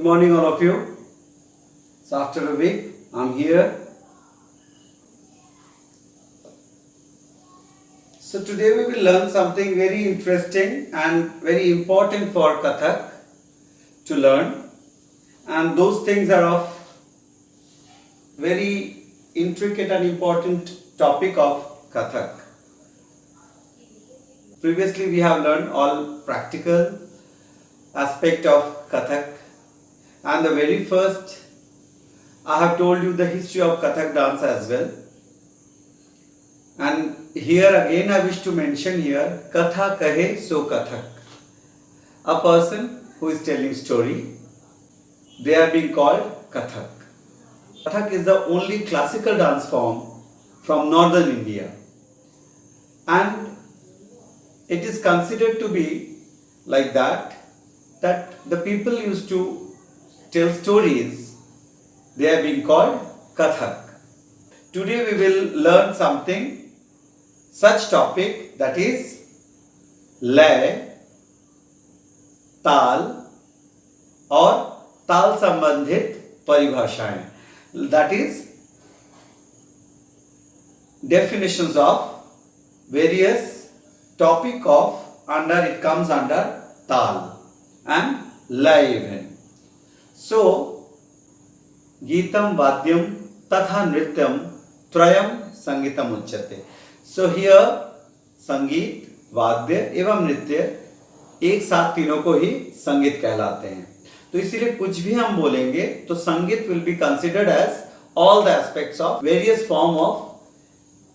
morning, all of you. So, after a week, I'm here. So, today we will learn something very interesting and very important for Kathak to learn, and those things are of very intricate and important topic of Kathak. Previously, we have learned all practical aspect of Kathak, and the very first I have told you the history of Kathak dance as well. And here again I wish to mention here Katha Kahe So Kathak. A person who is telling story, they are being called Kathak. Kathak is the only classical dance form from northern India, and it is considered to be like that the people used to tell stories. They are being called Kathak. Today we will learn something such topic, that is लय, ताल और ताल संबंधित परिभाषाएं, that is definitions of various topic of it comes under ताल and लय even. So GITAM वाद्यम तथा नृत्यम त्रयम संगीतम उच्यते. So here संगीत, वाद्य एवं नृत्य एक साथ तीनों को ही संगीत कहलाते हैं. तो इसीलिए कुछ भी हम बोलेंगे तो संगीत will be considered as all the aspects of various form of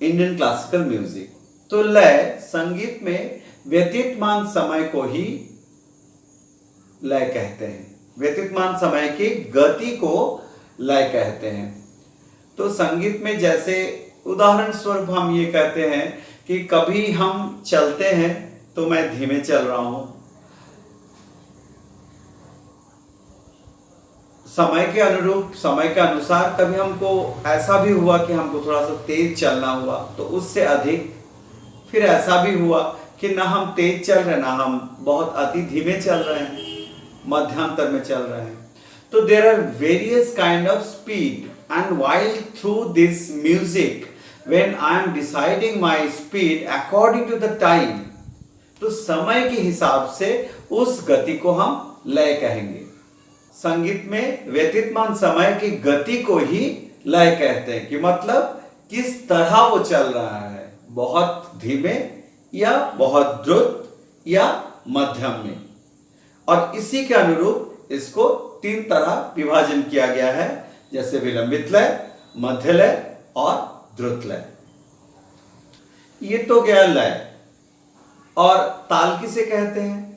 Indian classical music. तो लय, संगीत में व्यतीतमान समय को ही लय कहते हैं. व्यतीतमान समय की गति को लय कहते हैं. तो संगीत में जैसे उदाहरण स्वरूप हम ये कहते हैं कि कभी हम चलते हैं तो मैं धीमे चल रहा हूं, समय के अनुरूप, समय के अनुसार कभी हमको ऐसा भी हुआ कि हमको थोड़ा सा तेज चलना हुआ तो उससे अधिक, फिर ऐसा भी हुआ कि ना हम तेज चल रहे ना हम बहुत अति धीमे चल रहे हैं, मध्यांतर में चल रहे हैं. So there are various kind of speed, and while through this music, when I am deciding my speed according to the time, तो समय के हिसाब से उस गति को हम लय कहेंगे. संगीत में व्यतीतमान समय की गति को ही लय कहते हैं, कि मतलब किस तरह वो चल रहा है, बहुत धीमे या बहुत द्रुत या मध्यम में. और इसी के अनुरूप इसको तीन तरह विभाजन किया गया है, जैसे विलंबित लय, मध्य लय और द्रुत लय. ये तो गया लय. और ताल किसे कहते हैं?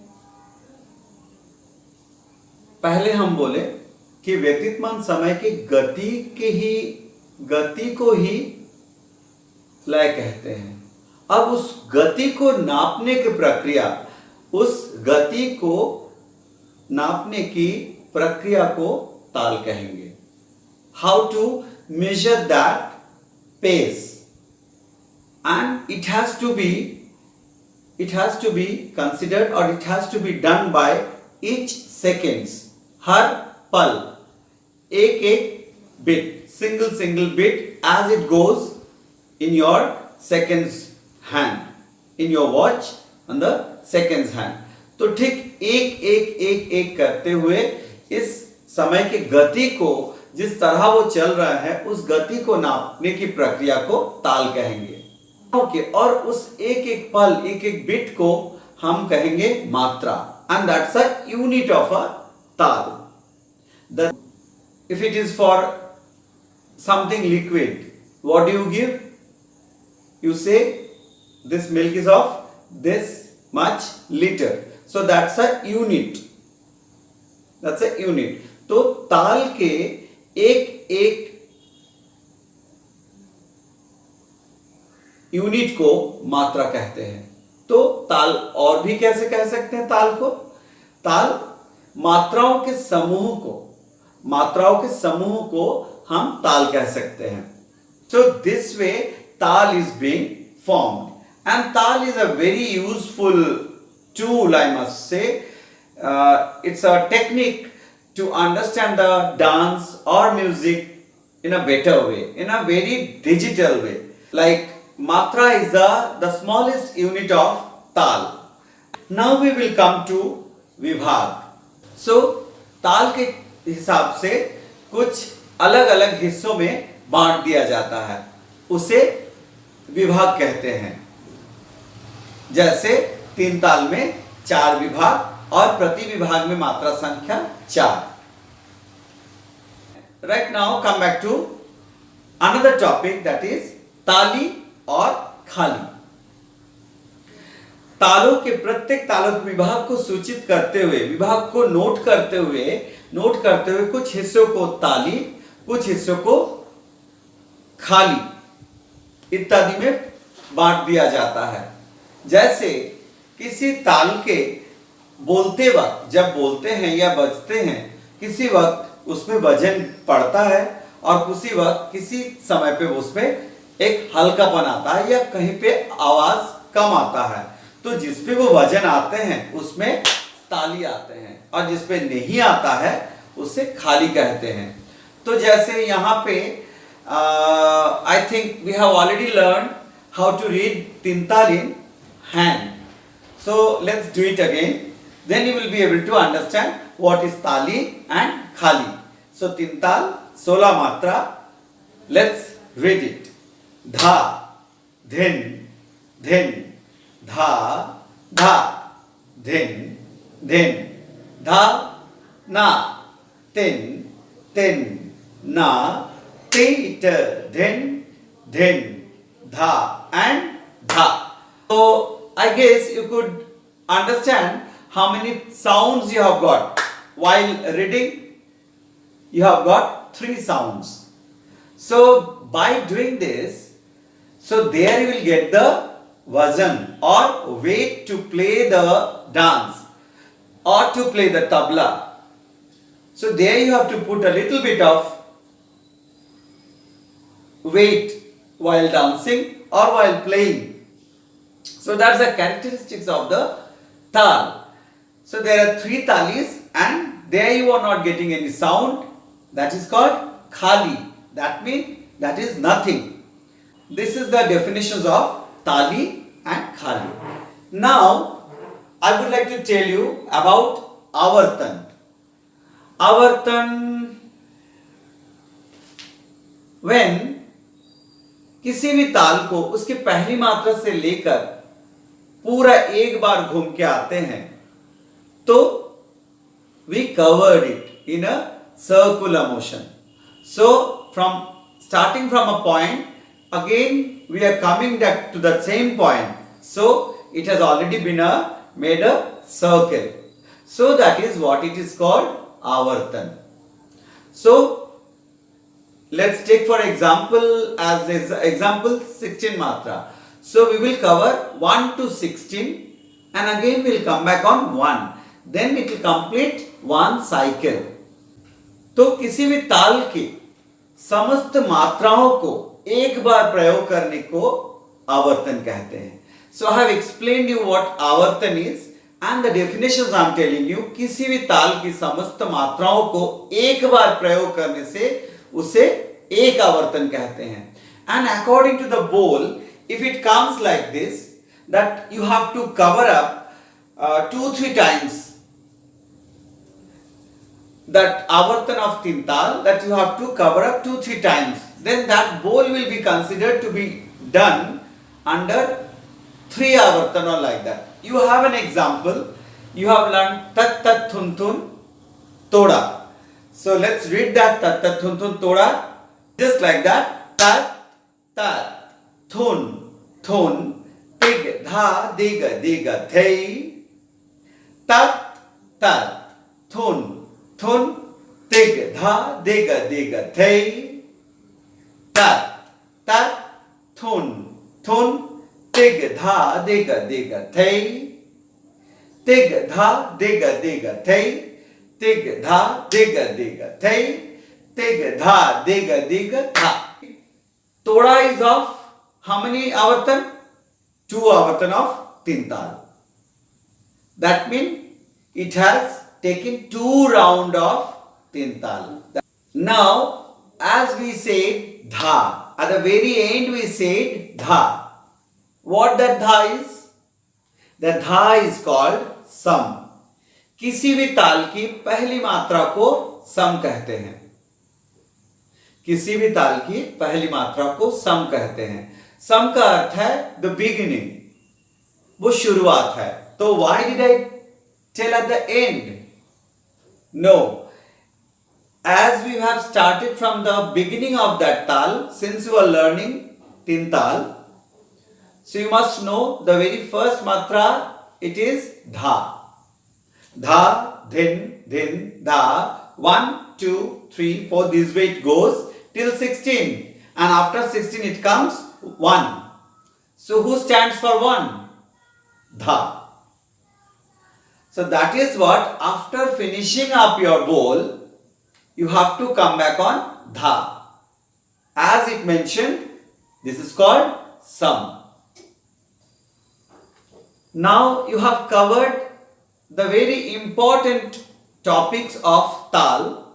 पहले हम बोले कि व्यतीतमान समय की गति को ही लय कहते हैं. अब उस गति को नापने की प्रक्रिया, उस गति को नापने की प्रक्रिया को ताल कहेंगे. How to measure that pace, and it has to be considered, or it has to be done by each seconds. हर पल एक एक bit, single bit as it goes in your seconds hand, in your watch on the seconds hand. तो ठीक एक करते हुए इस समय की गति को, जिस तरह वो चल रहा है, उस गति को नापने की प्रक्रिया को ताल कहेंगे. ओके. और उस एक एक पल, एक एक बिट को हम कहेंगे मात्रा, and that's a unit of a ताल. If it is for something liquid, what do you give? You say this milk is of this much liter. So that's a unit. That's a unit. तो ताल के एक एक unit को मात्रा कहते हैं. तो ताल और भी कैसे कह सकते हैं ताल को? ताल मात्राओं के समूह को हम ताल कह सकते हैं. So this way ताल is being formed, and ताल is a very useful tool, I must say. It's a technique to understand the dance or music in a better way, in a very digital way. Like matra is the smallest unit of tal. Now we will come to vibhag. So ताल के हिसाब से कुछ अलग अलग हिस्सों में बांट दिया जाता है, उसे विभाग कहते हैं। जैसे 3 ताल में 4 विभाग और प्रति विभाग में मात्रा संख्या 4। Right now come back to another topic, that is ताली और खाली। तालों के प्रत्येक तालों के विभाग को सूचित करते हुए, विभाग को नोट करते हुए कुछ हिस्सों को ताली, कुछ हिस्सों को खाली इत्यादि में बांट दिया जाता है। जैसे किसी ताल के बोलते वक्त, जब बोलते हैं या बजते हैं, किसी वक्त उसमें वजन पड़ता है और किसी वक्त किसी समय पे उसमें एक हल्कापन आता है या कहीं पे आवाज कम आता है। तो जिसपे वो वजन आते हैं उसमें ताली आते हैं और जिसपे नहीं आता है उसे खाली कहते हैं। तो जैसे यहाँ पे I think we have already learn how to read 3 ताल in hand. So let's do it again. Then you will be able to understand what is tali and khali. So 3 ताल 16 मात्रा. Let's read it. Dha, dhin, dhin, dha, dha, dhin, dhin, dha, na, tin, tin, na, tit, dhin, dhin, dha and dha. So I guess you could understand how many sounds you have got. While reading, you have got 3 sounds. So by doing this, so there you will get the vazan or weight to play the dance or to play the tabla. So there you have to put a little bit of weight while dancing or while playing. So that's the characteristics of the tal. So there are 3 talis and there you are not getting any sound. That is called khali. That means that is nothing. This is the definitions of tali and khali. Now I would like to tell you about avartan. Avartan, when किसी भी ताल को उसकी पहली मात्रा से लेकर पूरा एक बार घूम के आते हैं तो we covered it in a circular motion. So from starting from a point, again we are coming back to the same point. So it has already been made a circle. So that is what it is called avartan. So let's take for example as example 16 matra. So we will cover 1 to 16 and again we will come back on 1. Then it will complete one cycle. तो किसी भी ताल की समस्त मात्राओं को एक बार प्रयोग करने को आवर्तन कहते हैं. So I have explained you what आवर्तन is and the definitions I am telling you. किसी भी ताल की समस्त मात्राओं को एक बार प्रयोग करने से उसे एक आवर्तन कहते हैं. And according to the bowl, if it comes like this, that you have to cover up 2-3 times that avartan of 3 tal, that you have to cover up 2-3 times, then that bowl will be considered to be done under 3 avartan or like that. You have an example. You have learned tat tat thun thun toda. So let's read that tat tat thun thun toda. Just like that. Tat tat thun thun tig dha diga diga thei. Tat tat thun thun tig dha diga diga thei. Tat tat thun thun tig dha diga diga thei. Tig dha diga diga thei. Tig dha diga diga thei. Tig dha diga diga tha. Toda is of how many avartan? 2 avartan of 3 tal. That means it has taken 2 rounds of tin tal. Now, as we said dha, at the very end we said dha. What that dha is? The dha is called sum. किसी भी ताल की पहली मात्रा को सम कहते हैं. किसी भी ताल की पहली मात्रा को सम कहते हैं. सम का अर्थ है द बिगिनिंग, वो शुरुआत है. तो why did I tell at the end? No, as we have started from the beginning of that tal, since you are learning tin tal, so you must know the very first matra, it is dha. Dha, dhin, dhin, dha. 1, 2, 3, 4. This way it goes till 16. And after 16 it comes 1. So who stands for 1? Dha. So that is what, after finishing up your bowl, you have to come back on dha. As it mentioned, this is called sum. Now you have covered the very important topics of tal,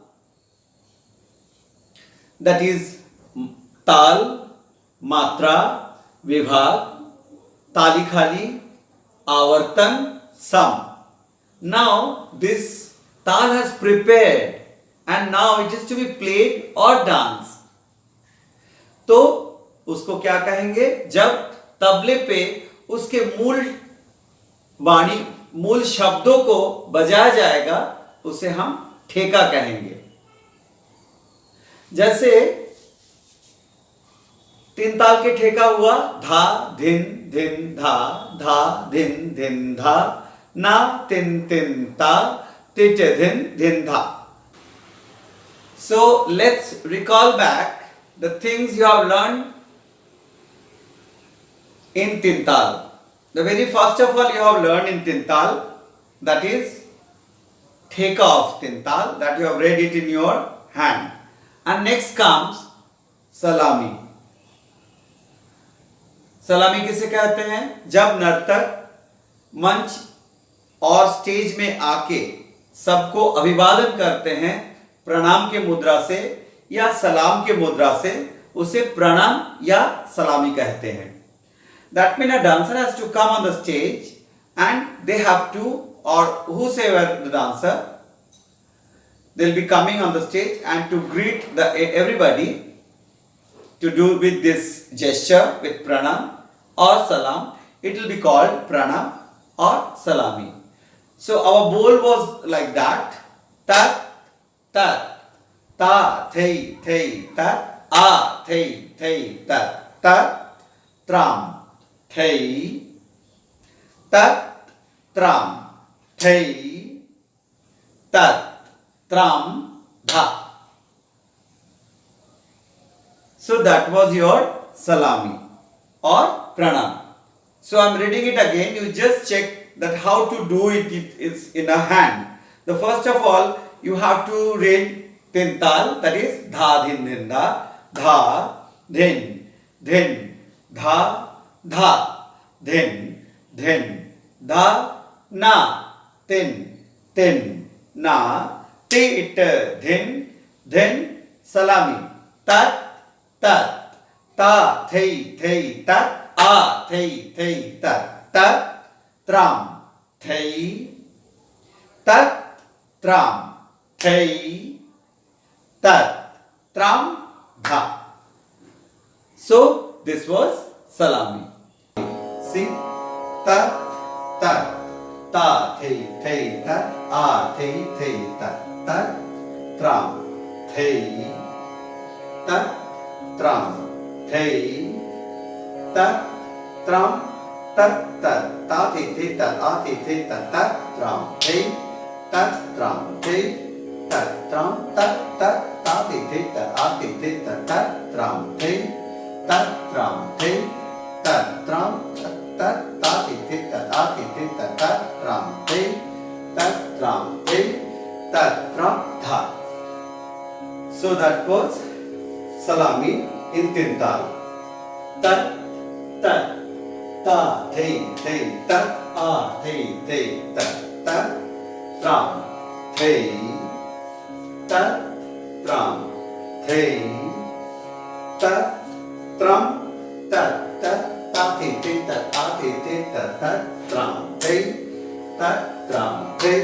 that is tal, matra, vibhag, tali khali, avartan, sum. Now this tal has prepared and now it is to be played or dance. तो उसको क्या कहेंगे? जब तबले पे उसके मूल वाणी, मूल शब्दों को बजाया जाएगा, उसे हम ठेका कहेंगे. जैसे तीन ताल के ठेका हुआ धा धिन धिन धा, धा धिन धिन धा, ना तिन तिन ता, तिट धिन धिन धा. So let's recall back the things you have learned in tin tal. The very first of all you have learned in tin tal, that is theka of tin tal, that you have read it in your hand. And next comes salami. सलामी किसे कहते हैं? जब नर्तक मंच और stage में आके सबको अभिवादन करते हैं प्रणाम के मुद्रा से या सलाम के मुद्रा से, उसे प्रणाम या सलामी कहते हैं. That means a dancer has to come on the stage and they have to, or whosoever the dancer, they'll be coming on the stage and to greet everybody, to do with this gesture with pranam or salam. It will be called pranam or salami. So our bowl was like that. Tat, tat, ta, thei, thei, tat, a, thei, thei, tat, tat, tram, thei, tat, tram, thei, tat, tram, dha. So that was your salami or pranam. So I am reading it again. You just check that how to do it. It is in a hand. The first of all, you have to read tin tal, that is dha dhin dhin dha, dha dhin dhin dha, dha dhin dhin dha, na tin tin na, tit dhin dhin salami, tat tat, ta thei thei tat, a thei thei tat, tat tram thei, tat tram thei, tat tram dha. So this was salami. See, tat tat, ta thei thei tat, a thei thei tat, tat tram thei, tat tram thei, tat tram tat tat, ta thei thei tat, a thei thei tat, tat tram thei, tat tram thei, tat tram tat tat, ta thei thei tat, a thei thei tat, tat tram thei, tat tram thei, tat tram tat tat, ta thei thei tat, a thei thei tat, tat tram thei, tat tram thei, tat tram dha. So that was salami in tin tal. Tat tat, ta thei thei tat, a thei thei tat, tat tram thei, tat tram thei tat tram tat tat ta thi ti tat a thi ti tat tat tram thei tat tram thei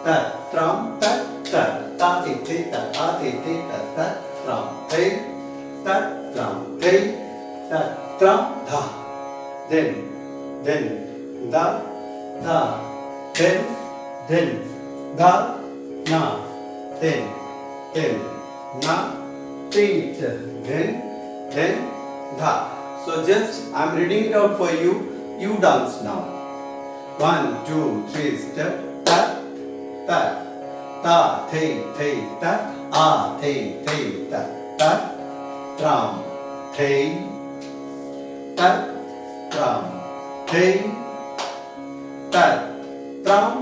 tat tram tat tat ta thi ti tat a thi ti tat tat tram thei tat tram thei tat tram tha then da da then da na then na teeth then da. So just I'm reading it out for you. You dance now. 1 2 3 step tat tat ta thei tat a thei tat tat tram thei tat tram thei tat tram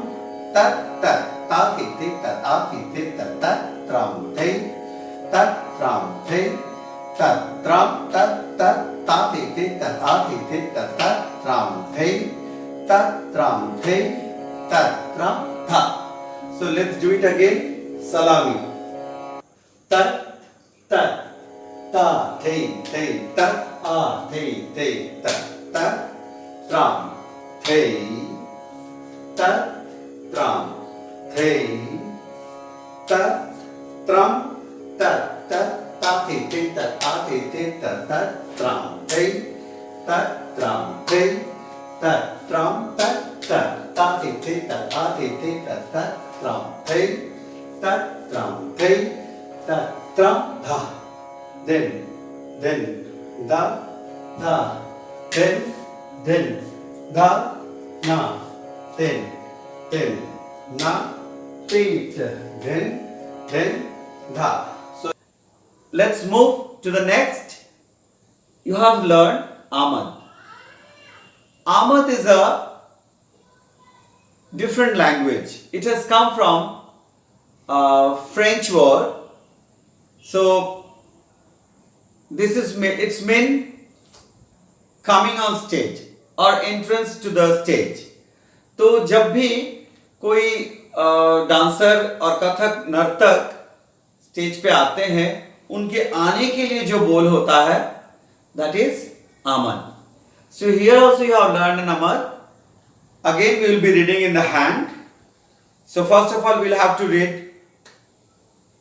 tat tat ta thi thi tat a thi thi tat tat tram thei tat tram thei tat tram tat tat ta thi thi tat a thi thi tat tat tram thei tat tram thei tat tram tha. So let's do it again. Salami. Tat tat ta thei tat a thei tat tat tram thei tat tram thei tat tram tat tat ta thi thi tat a thi thi tat tat tram thei tat tram thei tat tram tat tat ta thi thi tat a thi thi tat tat tram thei tat tram thei tat tram tha then da da then da na then na teeth then da. So let's move to the next. You have learned Amad. Amad is a different language. It has come from French word. So this is its mean coming on stage or entrance to the stage. तो जब भी कोई dancer और कथक नर्तक stage पे आते हैं, उनके आने के लिए जो बोल होता है, that is Amad. So here also you have learned an Amad. Again we will be reading in the hand. So first of all we will have to read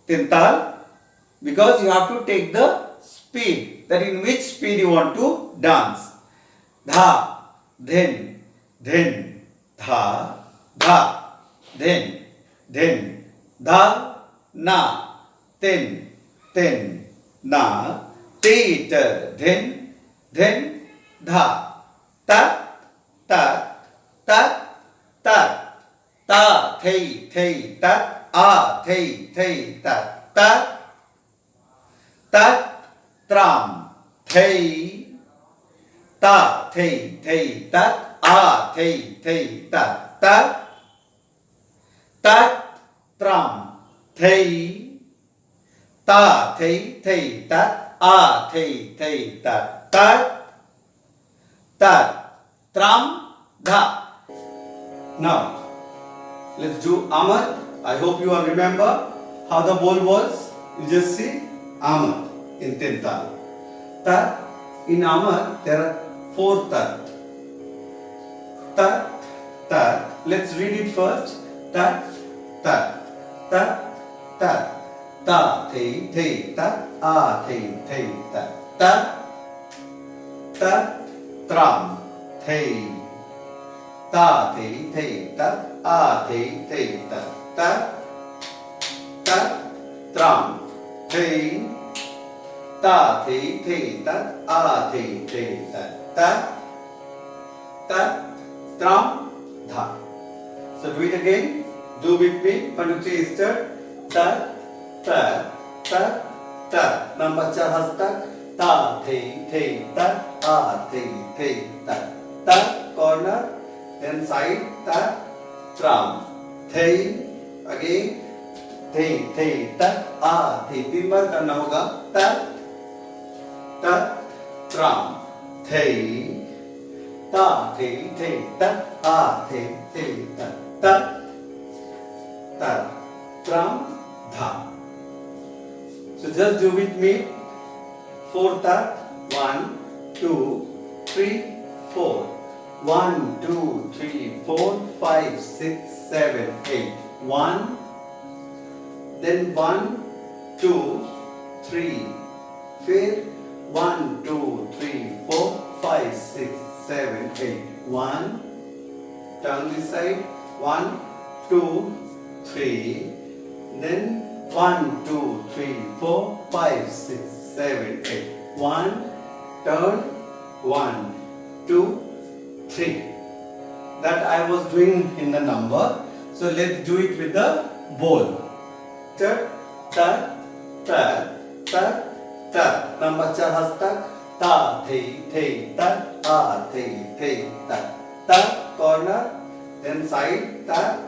Tintal, because you have to take the speed, that in which speed you want to dance. Dha, then, dha, dha, then, dha, na, then, na, teet, then, dha, tat, ta, thei, tat, a, thei, tat, tat, tram, thei, ta, thei, tat, a, thei, tat, tat, tram, thei, ta, thei, tat, a, thei, tat, tram, dha. Now, let's do Amad. I hope you all remember how the bowl was. You just see Amad in Tintal. Tat, in Amad there are 4 tat. Tat. Let's read it first. Tat. Ta, thei, tat, a, thei, tat. Tram, thei. Ta, thei, tat, a, thei, tat. Tram, thei. Ta, thei, tat, a, thei, tat. Tram, dha. So do it again. Do with me. 1 2 3 start. Ta. Number 4 hastak. Ta, thei, tat, a, thei, tat. Corner. Then side. Tat. Tram. Thei. Again. Thei, tat, a, thei. 3 बार करना होगा. Tat. Tram. Thei. Ta, thei, tat, a, thei, tat. Tram, dha. So just do with me. 4 tat. 1, 2, 3, 4. 1, 2, 3, 4, 5, 6, 7, 8. 1. Then 1, 2, 3. फिर 1, 2, 3, 4, 5, 6, 7, 8. 1. Turn this side. 1, 2, 3. Then 1, 2, 3, 4, 5, 6, 7, 8. 1. Turn. 1, 2, 3. That I was doing in the number. So let's do it with the bowl. Tat, tat, tat, tat, tat. Number 4 has tat. Ta, thei, thei, tat. A, thei, thei, tat. Tat, corner. Then side, tat.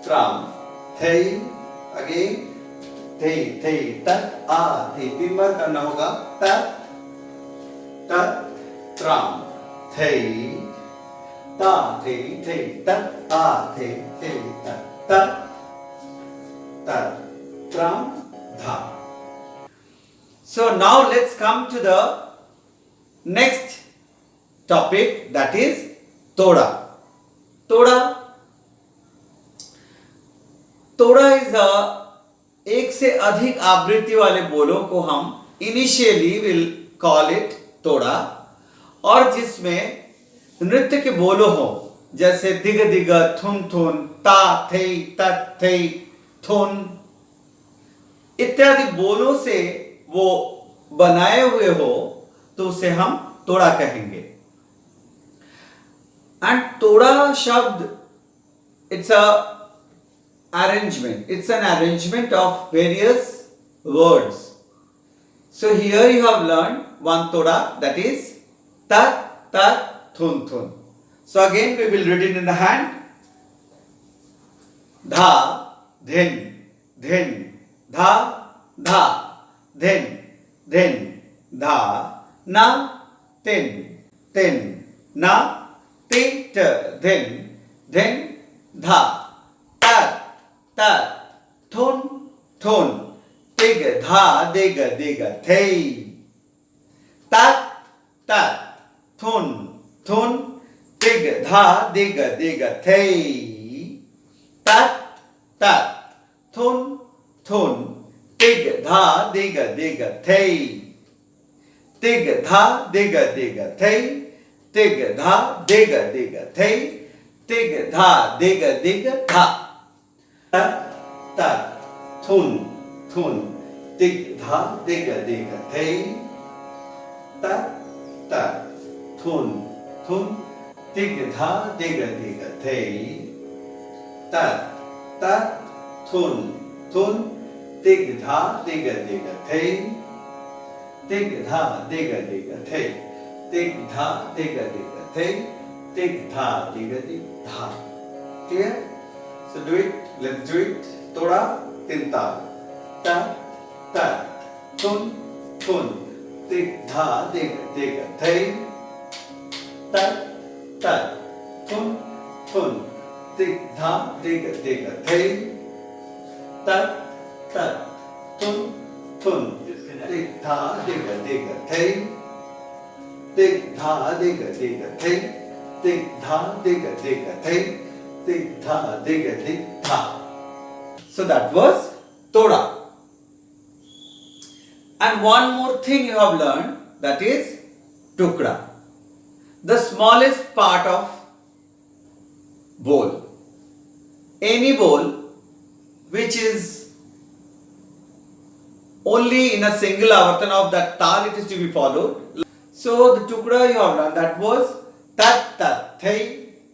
Tram. Thei, again. Thei, thei, tat. A, thei. 3 बार करना होगा. tat, tat, tram. Thei, ta, thei, thei, tat. A, thei, thei, tat. Tat, tat, tram, dha. So now let's come to the next topic, that is toda. Toda. Toda is एक से अधिक आवृत्ति वाले बोलों को हम initially will call it तोड़ा, और जिसमें नृत्य के बोलो हो, जैसे दिग दिग, थुन थुन, ता थई, तत थई, थुन इत्यादि बोलों से वो बनाए हुए हो, तो उसे हम तोड़ा कहेंगे. एंड तोड़ा शब्द, it's a arrangement. It's an arrangement of various words. So here you have learned one toda, that is tat, tat, thun, thun. So again we will read it in the hand. Dha, dhin, dhin, dha, dha, dhin, dhin, dha, na, tin, tin, na, tit, dhin, dhin, dha, tat, tat, thun, thun, tig, dha, dig, dig, thei. Tat, tat, thun, thun, tig, dha, dig, dig, thei. Tat, tat, thun, thun, tig, dha, dig, dig, thei. Tig, dha, dig, dig, thei. Tig, dha, dig, dig, thei. Tig, dha, dig, dig, tha. Tat, tat, thun, thun, tig, dha, dig, dig, thei. Tat, tat, thun, thun, tig, dha, dig, dig, thei. Tat, tat, thun, thun, tig, dha, dig, dig, thei. Tig, dha, dig, dig, thei. Tig, dha, dig, dig, thei. Tig, dha, dig, dig, dha. Clear? So do it. Let's do it. Toda, tin tal. Ta, ta, thun, thun, tig, dha, dig, dig, thei. Ta, ta, thun, thun, tig, dha, dig, dig, thei. Ta, ta, thun, thun, tig, dha, dig, dig, thei. Tig, dha, dig, dig, thei. Tig, dha, dig, dig, thei. Tig, dha, dig, dig, tha. So that was toda. And one more thing you have learned, that is tukda, the smallest part of bowl. Any bowl which is only in a single avartan of that tal, it is to be followed. So the tukda you have learned, that was tat, tat, thei,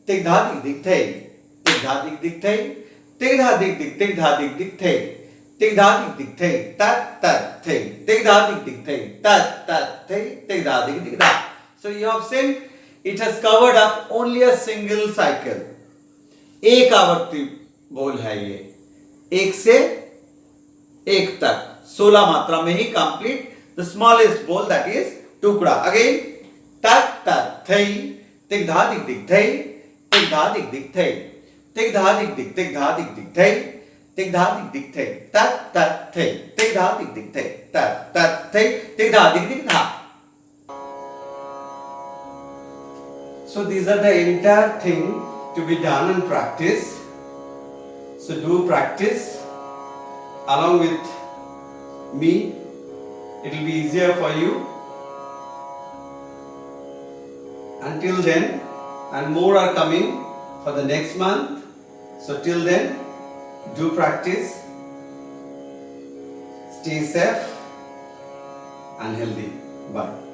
tig, dha, dig, dig, thei. Tig, dha, dig, dig, thei. Tig, dha, dig, dig, tig, dha, dig, dig, thei. Tig, dha, dig, dig, thei. Tat, tat, thei. Tig, dha, dig, dig, thei. Tat, tat, thei. Tig, dha, dig, dig, da. So you have seen it has covered up only a single cycle. एक आवर्ती बोल है ये, एक से एक तक 16 मात्रा में ही कंप्लीट. द स्मॉलेस्ट बोल, दैट इज टुकड़ा. Again tat, tat, thei. Tig, dha, dig, dig, thei. Tig, dha, dig, dig, thei. Tig, dha, dig, dig, tig, dha, dig, dig, thei. Tik da dik dik thei. Tat tat thei. Tik da dik dik thei. Tat tat thei. Tik da dik dik tha. So these are the entire thing to be done and practice. So do practice along with me. It will be easier for you. Until then, and more are coming for the next month. So till then, do practice. Stay safe and healthy. Bye.